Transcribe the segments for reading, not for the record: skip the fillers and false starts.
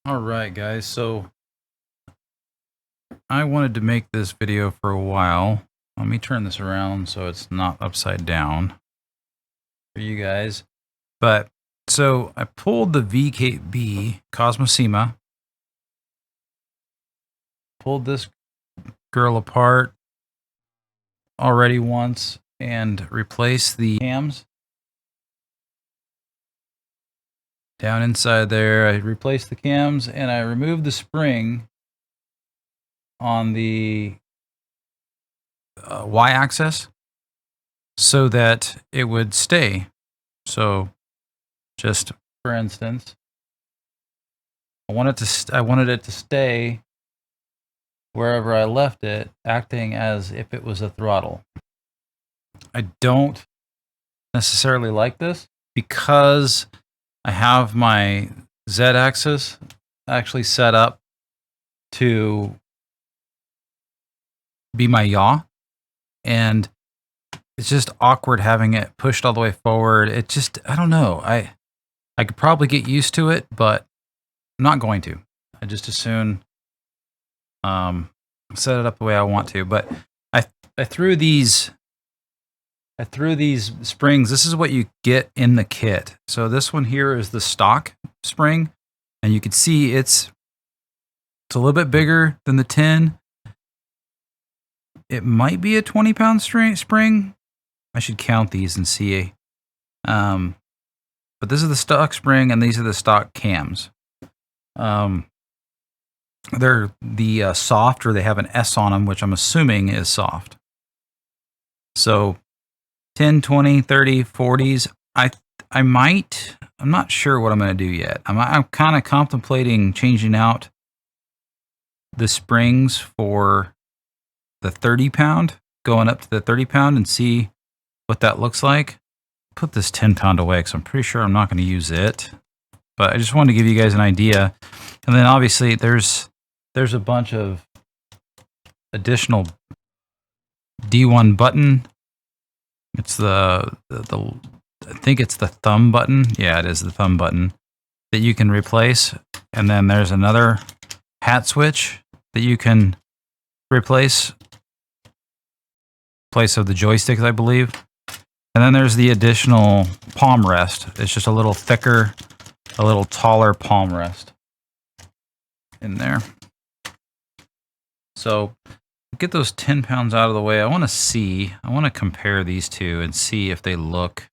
All right, guys. So I wanted to make this video for a while. Let me turn this around so it's not upside down for you guys. But so I pulled the VKB Kosmosima, pulled this girl apart already once and replaced the cams down inside there. I replaced the cams and I removed the spring on the y-axis so that it would stay. So just for instance, I wanted it to stay wherever I left it, acting as if it was a throttle. I don't necessarily like this because I have my Z-axis actually set up to be my yaw, and it's just awkward having it pushed all the way forward. It just, I don't know. I could probably get used to it, but I'm not going to. I just as soon set it up the way I want to. But I threw these springs. This is what you get in the kit. So this one here is the stock spring, and you can see it's a little bit bigger than the 10. It might be a 20-pound spring. I should count these and see. But this is the stock spring, and these are the stock cams. They're the soft, or they have an S on them, which I'm assuming is soft. So 10, 20, 30, 40s. I'm not sure what I'm going to do yet. I'm kind of contemplating changing out the springs for the 30-pound, going up to the 30-pound and see what that looks like. Put this 10-pound away because I'm pretty sure I'm not going to use it. But I just wanted to give you guys an idea. And then obviously there's a bunch of additional D1 button. It's I think it's the thumb button. Yeah, it is the thumb button that you can replace. And then there's another hat switch that you can replace place of the joysticks, I believe. And then there's the additional palm rest. It's just a little thicker, a little taller palm rest in there. So get those 10 pounds out of the way. I want to compare these two and see if they look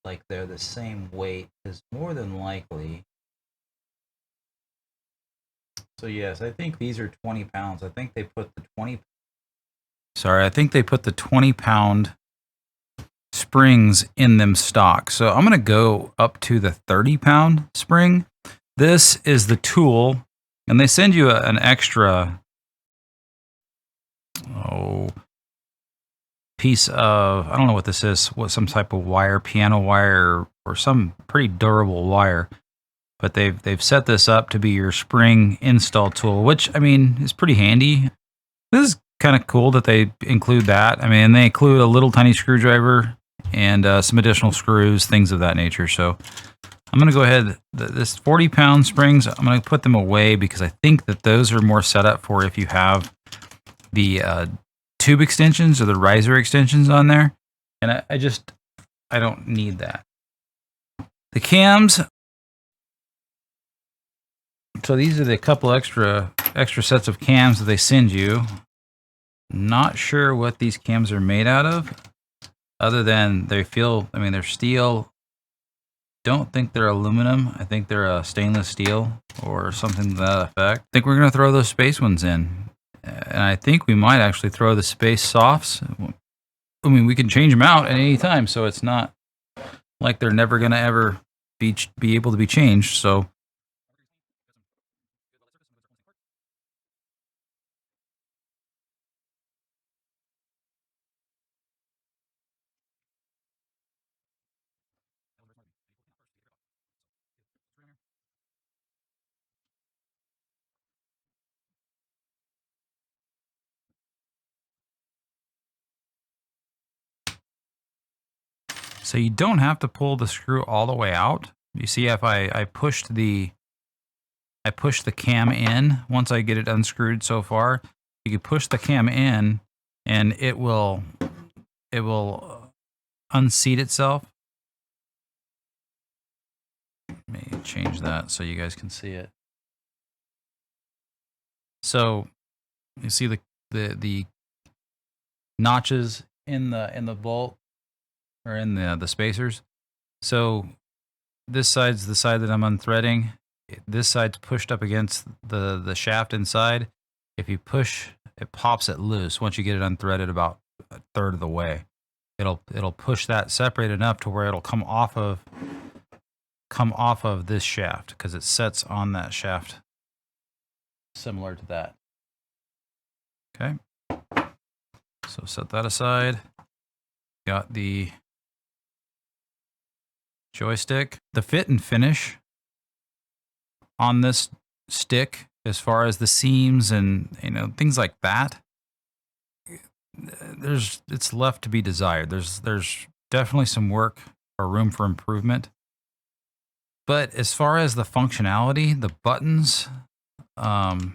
like they're the same weight, because more than likely. So yes, I think these are 20 pounds. I think they put the 20-pound springs in them stock. So I'm going to go up to the 30-pound spring. This is the tool, and they send you an extra piece of, I don't know what this is, some type of wire, piano wire, or some pretty durable wire. But they've set this up to be your spring install tool, which, I mean, is pretty handy. This is kind of cool that they include that. I mean, they include a little tiny screwdriver and some additional screws, things of that nature. So I'm going to go ahead, this 40-pound springs, I'm going to put them away because I think that those are more set up for if you have the tube extensions or the riser extensions on there. And I don't need that. The cams. So these are the couple extra sets of cams that they send you. Not sure what these cams are made out of, other than they feel, I mean, they're steel. Don't think they're aluminum. I think they're a stainless steel or something to that effect. I think we're going to throw those space ones in. And I think we might actually throw the space softs. I mean, we can change them out at any time, so it's not like they're never going to ever be able to be changed. So you don't have to pull the screw all the way out. You see if I pushed the cam in once I get it unscrewed so far. You can push the cam in and it will unseat itself. Let me change that so you guys can see it. So you see the notches in the bolt or in the spacers. So this side's the side that I'm unthreading. This side's pushed up against the shaft inside. If you push, it pops it loose. Once you get it unthreaded about a third of the way, it'll push that separate enough to where it'll come off of this shaft because it sets on that shaft similar to that. Okay. So set that aside. Got the joystick. The fit and finish on this stick, as far as the seams and things like that, it's left to be desired. There's definitely some work or room for improvement. But as far as the functionality, the buttons, the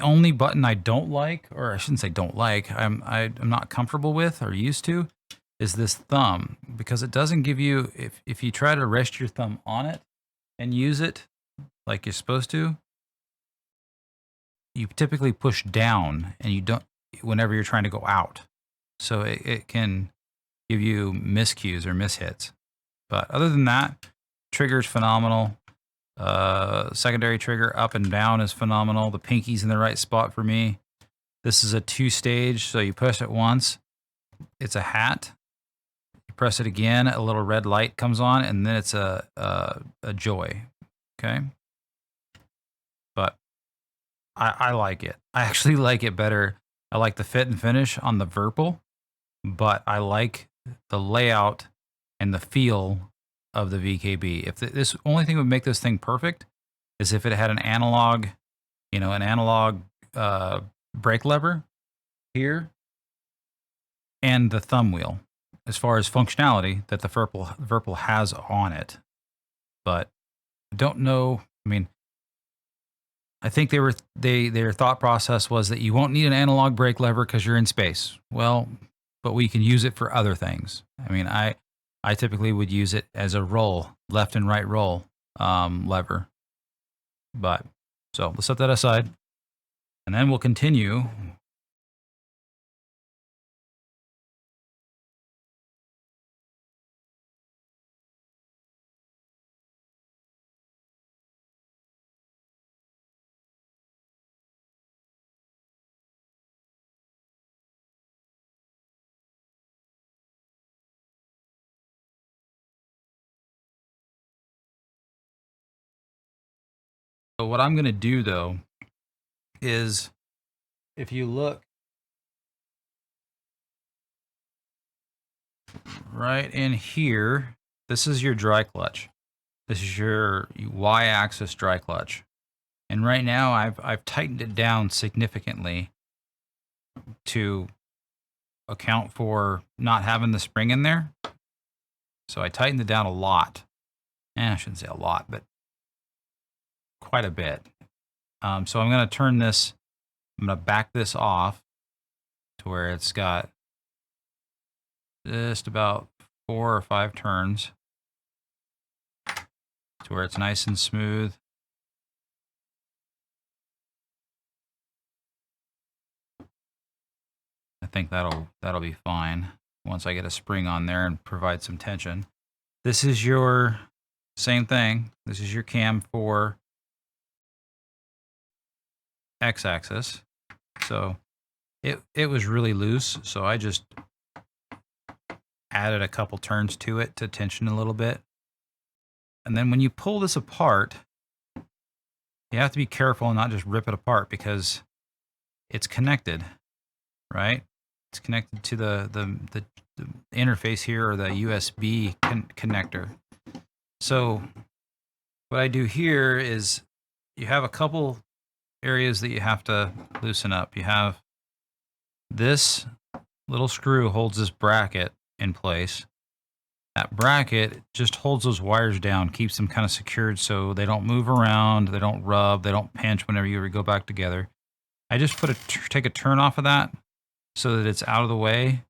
only button I don't like, or I shouldn't say don't like, I'm not comfortable with or used to, is this thumb, because it doesn't give you, if you try to rest your thumb on it and use it like you're supposed to, you typically push down and you don't whenever you're trying to go out. So it can give you miscues or mishits. But other than that, trigger's phenomenal. Secondary trigger up and down is phenomenal. The pinky's in the right spot for me. This is a 2-stage, so you push it once, it's a hat. You press it again, a little red light comes on, and then it's a joy. Okay, but I like it. I actually like it better. I like the fit and finish on the Virpil, but I like the layout and the feel of the VKB. If this only thing would make this thing perfect is if it had an analog, brake lever here and the thumb wheel as far as functionality that the Virpil has on it. But I don't know. I mean, I think their thought process was that you won't need an analog brake lever because you're in space. Well, but we can use it for other things. I mean, I typically would use it as a roll, left and right roll lever. But so let's set that aside, and then we'll continue. So what I'm going to do though is, if you look right in here, this is your dry clutch. This is your Y-axis dry clutch. And right now I've tightened it down significantly to account for not having the spring in there. So I tightened it down a lot. I shouldn't say a lot, but quite a bit. So I'm going to turn this, I'm going to back this off to where it's got just about 4 or 5 turns to where it's nice and smooth. I think that'll be fine once I get a spring on there and provide some tension. This is your same thing. This is your cam for X-axis. So it was really loose, so I just added a couple turns to it to tension a little bit. And then when you pull this apart, you have to be careful and not just rip it apart because it's connected, right? It's connected to the interface here, or the USB connector. So what I do here is you have a couple areas that you have to loosen up. You have this little screw holds this bracket in place. That bracket just holds those wires down, keeps them kind of secured so they don't move around, they don't rub, they don't pinch whenever you go back together. I just take a turn off of that so that it's out of the way,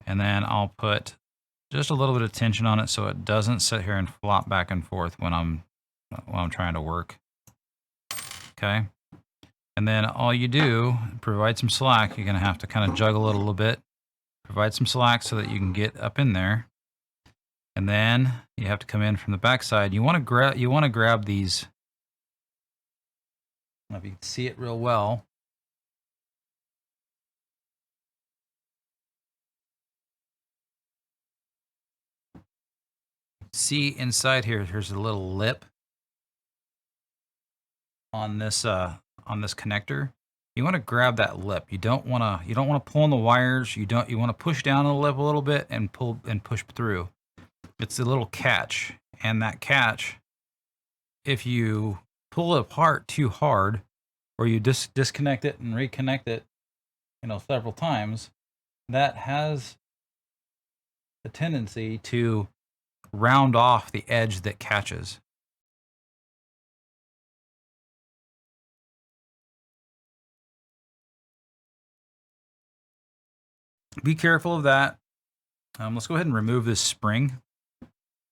and then I'll put just a little bit of tension on it so it doesn't sit here and flop back and forth when I'm trying to work. Okay, and then all you do, provide some slack. You're gonna have to kind of juggle it a little bit, provide some slack so that you can get up in there. And then you have to come in from the backside. You want to grab these. I don't know if you can see it real well. See inside here. Here's a little lip on this connector. You want to grab that lip. You don't want to pull on the wires. You want to push down on the lip a little bit and push through. It's a little catch, and that catch, if you pull it apart too hard, or you disconnect it and reconnect it, several times, that has a tendency to round off the edge that catches. Be careful of that. Let's go ahead and remove this spring.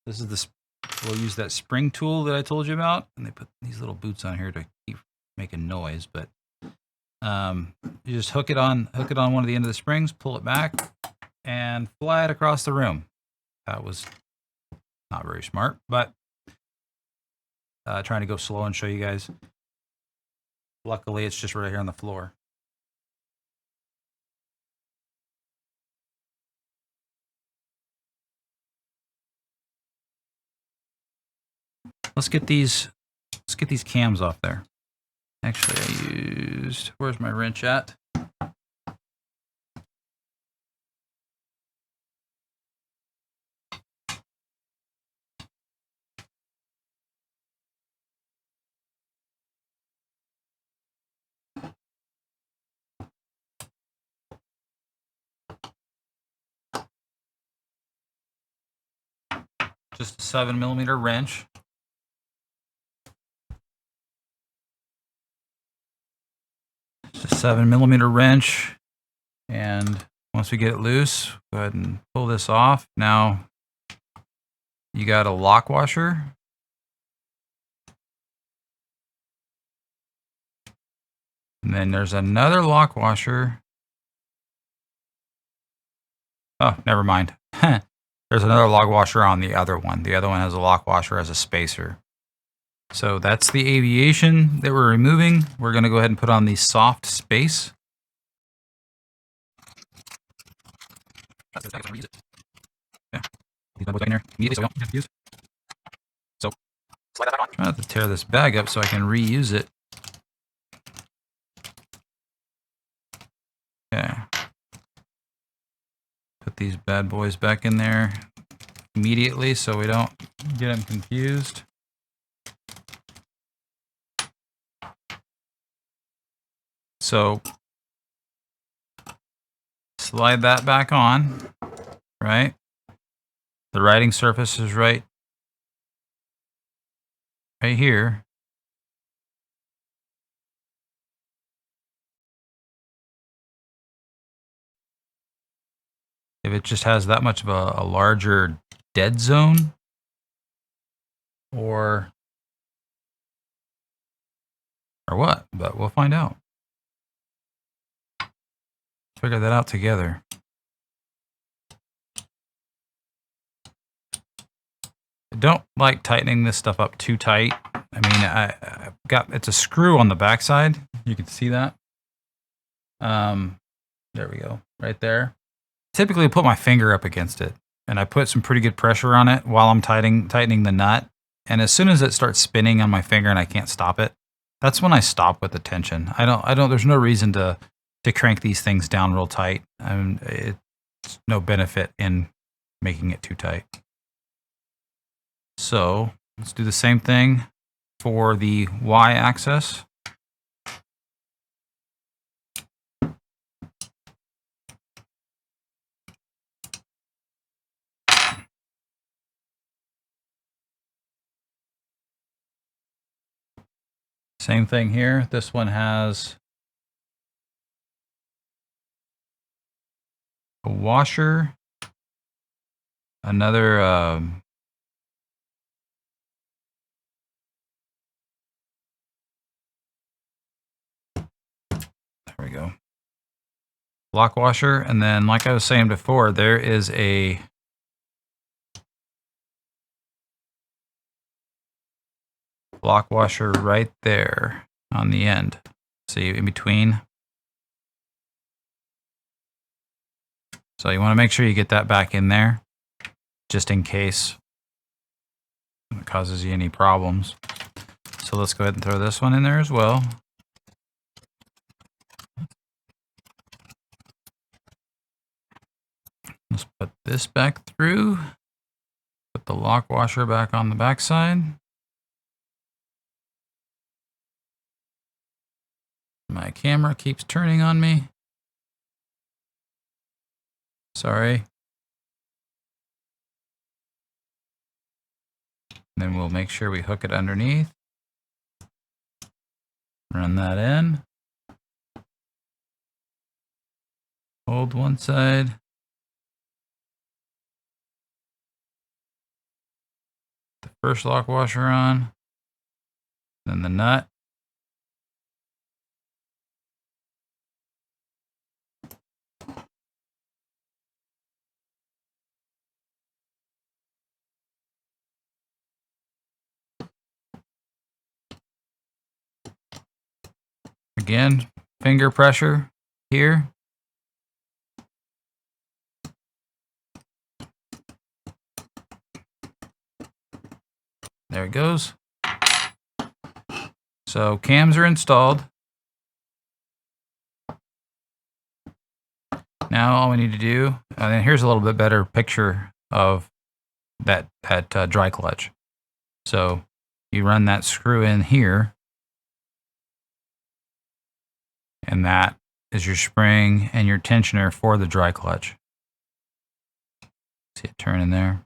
This is we'll use that spring tool that I told you about, and they put these little boots on here to keep making noise. But you just hook it on one of the end of the springs, pull it back, and fly it across the room. That was not very smart, but trying to go slow and show you guys. Luckily, it's just right here on the floor. Let's get these cams off there. Actually, where's my wrench at? Just a 7mm wrench. Just a 7mm wrench. And once we get it loose, go ahead and pull this off. Now you got a lock washer. And then there's another lock washer. Oh, never mind. There's another lock washer on the other one. The other one has a lock washer as a spacer. So that's the aviation that we're removing. We're going to go ahead and put on the soft space. Yeah. These bubbles back in there immediately so we don't confuse. So slide that back on. I have to tear this bag up so I can reuse it. Okay. Put these bad boys back in there immediately so we don't get them confused. So slide that back on, right? The writing surface is right here. If it just has that much of a larger dead zone, or what, but we'll find out. Figure that out together. I don't like tightening this stuff up too tight. I mean, it's a screw on the backside. You can see that. There we go, right there. Typically, I put my finger up against it, and I put some pretty good pressure on it while I'm tightening the nut. And as soon as it starts spinning on my finger and I can't stop it, that's when I stop with the tension. There's no reason to crank these things down real tight. It's no benefit in making it too tight. So let's do the same thing for the Y-axis. Same thing here. This one has a washer, another there we go, lock washer, and then like I was saying before, there is a lock washer right there on the end. See, in between. So you want to make sure you get that back in there, just in case it causes you any problems. So let's go ahead and throw this one in there as well. Let's put this back through. Put the lock washer back on the backside. My camera keeps turning on me. Sorry. Then we'll make sure we hook it underneath. Run that in. Hold one side. The first lock washer on. Then the nut. Again, finger pressure here. There it goes. So cams are installed. Now all we need to do, and here's a little bit better picture of that dry clutch. So you run that screw in here, and that is your spring and your tensioner for the dry clutch. See it turn in there.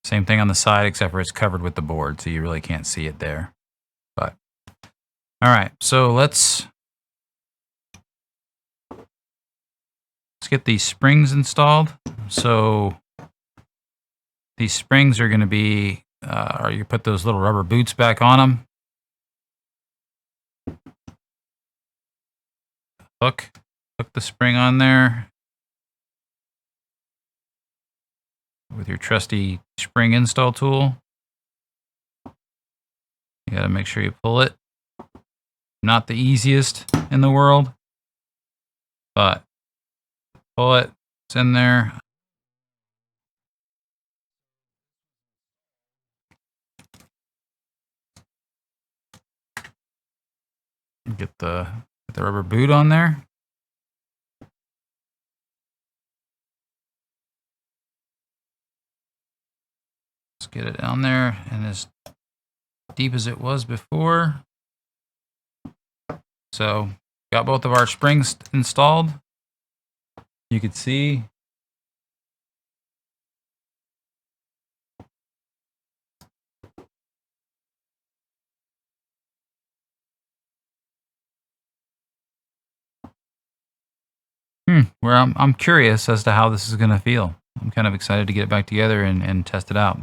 Same thing on the side, except for it's covered with the board, so you really can't see it there. But all right, so let's get these springs installed. So these springs are going to be, or you put those little rubber boots back on them. Hook the spring on there with your trusty spring install tool. You got to make sure you pull it. Not the easiest in the world, but pull it. It's in there. Get the rubber boot on there. Let's get it on there, and as deep as it was before. So got both of our springs installed. You can see where I'm curious as to how this is going to feel. I'm kind of excited to get it back together and test it out.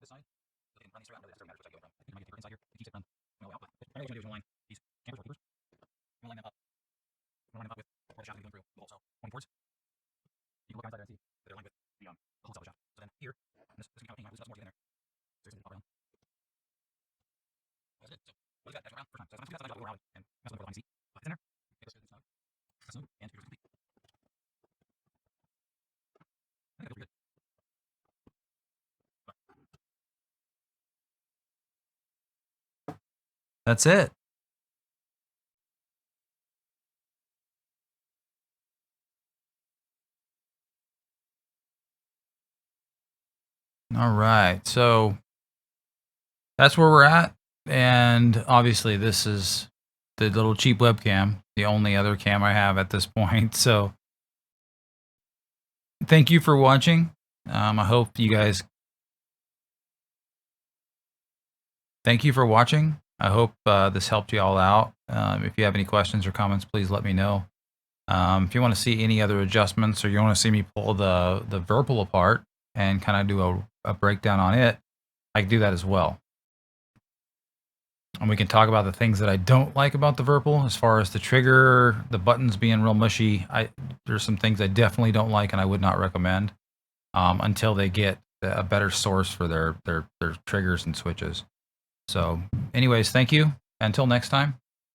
this side. So they can run these through. I don't really necessarily matter which side you go from. I think you might get deeper inside here. It keeps it from no output. What you're going to do is line these campers or keepers. I'm going to line them up. I'm going to line them up with where the shaft is going through the hole. So pointing forwards, you can look inside there and see that they're aligned with the whole cell shaft. So then here, this can kind of ping out, loosen up some more in there. So it's going to pop around. That's it. So what is that? That's around first time. So sometimes you got to go around and mess with the line seat. But it's in there. Make this snug. Snug and keepers complete. I think that feels good. That's it. All right. So that's where we're at. And obviously, this is the little cheap webcam, the only other cam I have at this point. So thank you for watching. I hope you guys. Thank you for watching. I hope this helped you all out. If you have any questions or comments, please let me know. If you want to see any other adjustments or you want to see me pull the Virpil apart and kind of do a breakdown on it, I can do that as well. And we can talk about the things that I don't like about the Virpil as far as the trigger, the buttons being real mushy. There's some things I definitely don't like and I would not recommend until they get a better source for their triggers and switches. So anyways, thank you. Until next time.